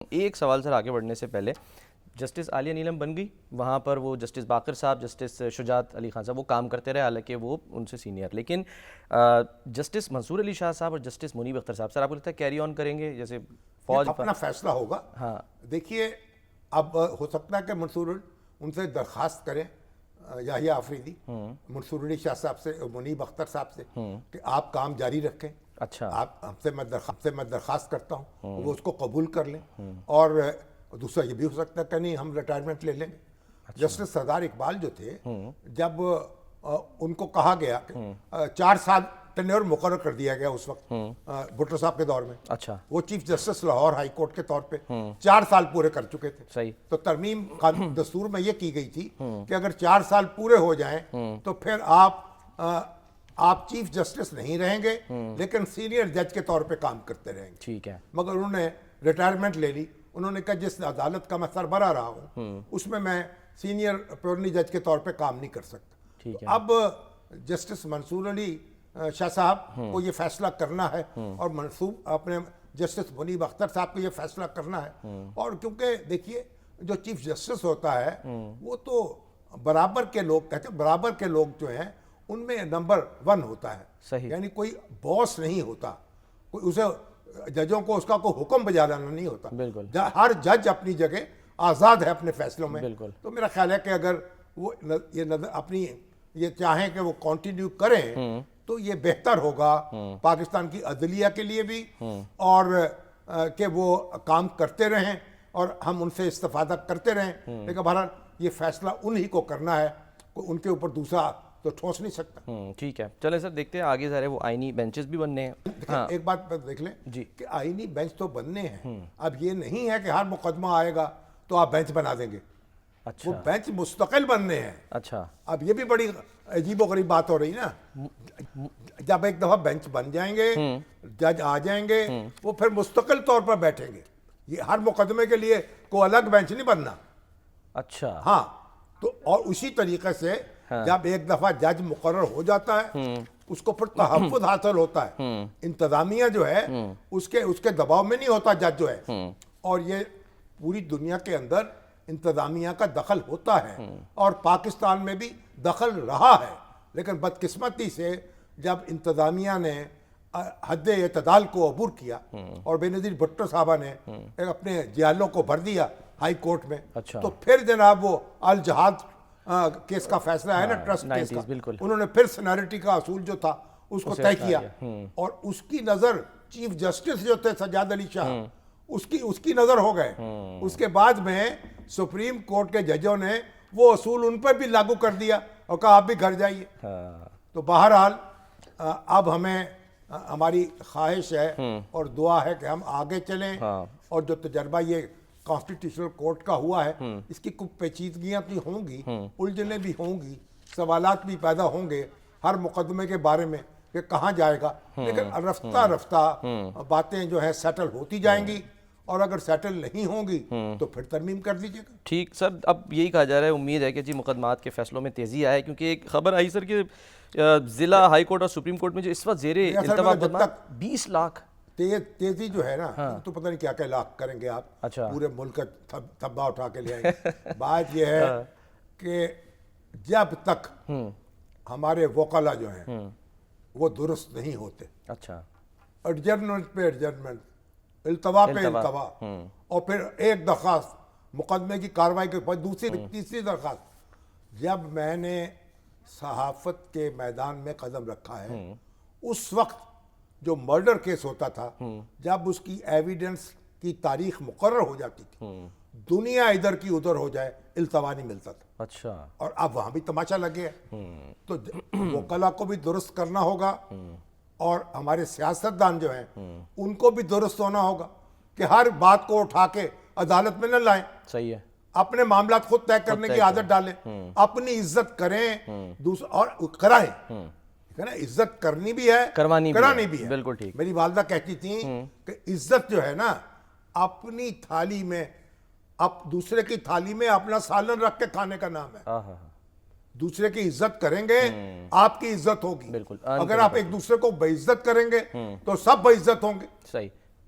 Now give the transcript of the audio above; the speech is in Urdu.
ایک سوال سر آگے بڑھنے سے پہلے، جسٹس عالیہ نیلم بن گئی، وہاں پر وہ جسٹس باقر صاحب، جسٹس شجاعت علی خان صاحب وہ کام کرتے رہے، حالانکہ وہ ان سے سینئر، لیکن جسٹس منصور علی شاہ صاحب اور جسٹس منیب اختر صاحب، سر آپ کو لگتا ہے کیری آن کریں گے جیسے فوج اپنا فیصلہ ہوگا؟ ہاں دیکھیے، اب ہو سکتا ہے کہ منصور ان سے درخواست کریں، یحییٰ آفریدی منصور علی شاہ صاحب سے، منیب اختر صاحب سے، کہ آپ کام جاری رکھیں، اچھا آپ ہم سے میں درخواست کرتا ہوں، وہ اس کو قبول کر لیں، اور دوسرا یہ بھی ہو سکتا ہے کہ نہیں ہم ریٹائرمنٹ لے لیں گے۔ جسٹس سردار اقبال جو تھے، جب ان کو کہا گیا کہ 4 سال ٹینیور مقرر کر دیا گیا اس وقت بھٹو صاحب کے دور میں، اچھا وہ chief justice Lahore high court کے طور پہ 4 سال پورے کر چکے تھے، صحیح، تو ترمیم دستور میں یہ کی گئی تھی کہ اگر 4 سال پورے ہو جائیں تو پھر آپ چیف جسٹس نہیں رہیں گے، لیکن سینئر جج کے طور پہ کام کرتے رہیں گے۔ ٹھیک ہے، مگر انہوں نے ریٹائرمنٹ لے لی، انہوں نے کہا جس عدالت کا میں سربراہ رہا ہوں اس میں سینئر پیورنی جج کے طور پہ کام نہیں کر سکتا۔ ٹھیک ہے، اب جسٹس منصور علی شاہ صاحب کو یہ فیصلہ کرنا ہے، اور اپنے جسٹس منیب اختر صاحب کو یہ فیصلہ کرنا ہے، اور کیونکہ دیکھیے جو چیف جسٹس ہوتا ہے وہ تو برابر کے لوگ کہتے ہیں، برابر کے لوگ جو ہیں ان میں نمبر 1 ہوتا ہے، صحیح، یعنی کوئی باس نہیں ہوتا، کوئی اسے ججوں کو اس کا کوئی حکم بجانا نہیں ہوتا، بالکل، ہر جج اپنی جگہ آزاد ہے اپنے فیصلوں میں۔ بالکل، تو میرا خیال ہے کہ اگر وہ اپنی یہ چاہیں کہ وہ کنٹینیو کریں تو یہ بہتر ہوگا پاکستان کی عدلیہ کے لیے بھی، اور کہ وہ کام کرتے رہیں اور ہم ان سے استفادہ کرتے رہیں، لیکن بہرحال یہ فیصلہ انہی کو کرنا ہے، ان کے اوپر دوسرا تو ٹھونس نہیں سکتا۔ ٹھیک ہے، چلیں سر دیکھتے ہیں آگے ظاہر ہے وہ آئینی بینچز بھی بننے ہیں۔ ایک بات دیکھ لیں جی، کہ آئینی بینچ تو بننے ہیں، اب یہ نہیں ہے کہ ہر مقدمہ آئے گا تو آپ بینچ بنا دیں گے، اچھا وہ بینچ مستقل بننے ہیں۔ اچھا، اب یہ بھی بڑی عجیب و غریب بات ہو رہی نا، جب ایک دفعہ بینچ بن جائیں گے، جج آ جائیں گے، وہ پھر مستقل طور پر بیٹھیں گے، یہ ہر مقدمے کے لیے کوئی الگ بینچ نہیں بننا۔ اچھا، ہاں، تو اور اسی طریقے سے جب ایک دفعہ جج مقرر ہو جاتا ہے اس کو پھر تحفظ حاصل ہوتا ہے، انتظامیہ جو ہے اس کے دباؤ میں نہیں ہوتا جج جو ہے، اور یہ پوری دنیا کے اندر انتظامیہ کا دخل ہوتا ہے، اور پاکستان میں بھی دخل رہا ہے، لیکن بدقسمتی سے جب انتظامیہ نے حد اعتدال کو عبور کیا اور بے نظیر بھٹو صاحبہ نے اپنے جیالوں کو بھر دیا ہائی کورٹ میں، تو پھر جناب وہ الجہاد کیس کا فیصلہ ہے نا، ٹرسٹ کیس کا، انہوں نے پھر سینیرٹی کا اصول جو تھا اس کو طے کیا، اور اس کی نظر چیف جسٹس جو تھے سجاد علی شاہ اس کی نظر ہو گئے، اس کے بعد میں سپریم کورٹ کے ججوں نے وہ اصول ان پر بھی لاگو کر دیا اور کہا آپ بھی گھر جائیے۔ تو بہرحال اب ہمیں ہماری خواہش ہے اور دعا ہے کہ ہم آگے چلیں، اور جو تجربہ یہ کانسٹیٹیوشنل کورٹ کا ہوا ہے اس کی کچھ پیچیدگیاں بھی ہوں گی، الجھنیں بھی ہوں گی، سوالات بھی پیدا ہوں گے ہر مقدمے کے بارے میں کہ کہاں جائے گا، لیکن رفتہ رفتہ باتیں جو ہے سیٹل ہوتی جائیں گی، اور اگر سیٹل نہیں ہوں گی تو پھر ترمیم کر دیجیے گا۔ ٹھیک سر، اب یہی کہا جا رہا ہے، امید ہے کہ جی مقدمات کے فیصلوں میں تیزی آئے، کیونکہ ایک خبر آئی سر کہ ضلع ہائی کورٹ اور سپریم کورٹ میں جو اس وقت زیر التوا مقدمات 20 لاکھ تیزی جو ہے نا، تو پتہ نہیں کیا کیا لاکھ کریں گے آپ، پورے ملک کا تھبا اٹھا کے لے آئیں گے۔ بات یہ ہے کہ جب تک ہمارے وکلا جو ہیں وہ درست نہیں ہوتے، اچھا ایڈجرمنٹ پہ ایڈجرمنٹ، التوا پہ التوا، اور پھر ایک درخواست مقدمے کی کارروائی کے بعد دوسری تیسری درخواست، جب میں نے صحافت کے میدان میں قدم رکھا ہے اس وقت جو مرڈر کیس ہوتا تھا، جب اس کی ایویڈنس کی تاریخ مقرر ہو جاتی تھی، دنیا ادھر کی ادھر ہو جائے، التوا نہیں ملتا تھا۔ اچھا، اور اب وہاں بھی تماشا لگے ہے، تو وکلا کو بھی درست کرنا ہوگا، اور ہمارے سیاستدان جو ہیں ان کو بھی درست ہونا ہوگا کہ ہر بات کو اٹھا کے عدالت میں نہ لائیں، صحیح ہے، اپنے معاملات خود طے کرنے کی عادت ڈالیں، اپنی عزت کریں اور کرائیں، ہے نا، عزت کرنی بھی ہے، کرانی بھی ہے، بالکل ٹھیک۔ میری والدہ کہتی تھیں کہ عزت جو ہے نا اپنی تھالی میں، دوسرے کی تھالی میں اپنا سالن رکھ کے کھانے کا نام ہے۔ دوسرے کی عزت کریں گے آپ کی عزت ہوگی، اگر آپ ایک دوسرے کو بے عزت کریں گے تو سب بے عزت ہوں گے۔ صحیح۔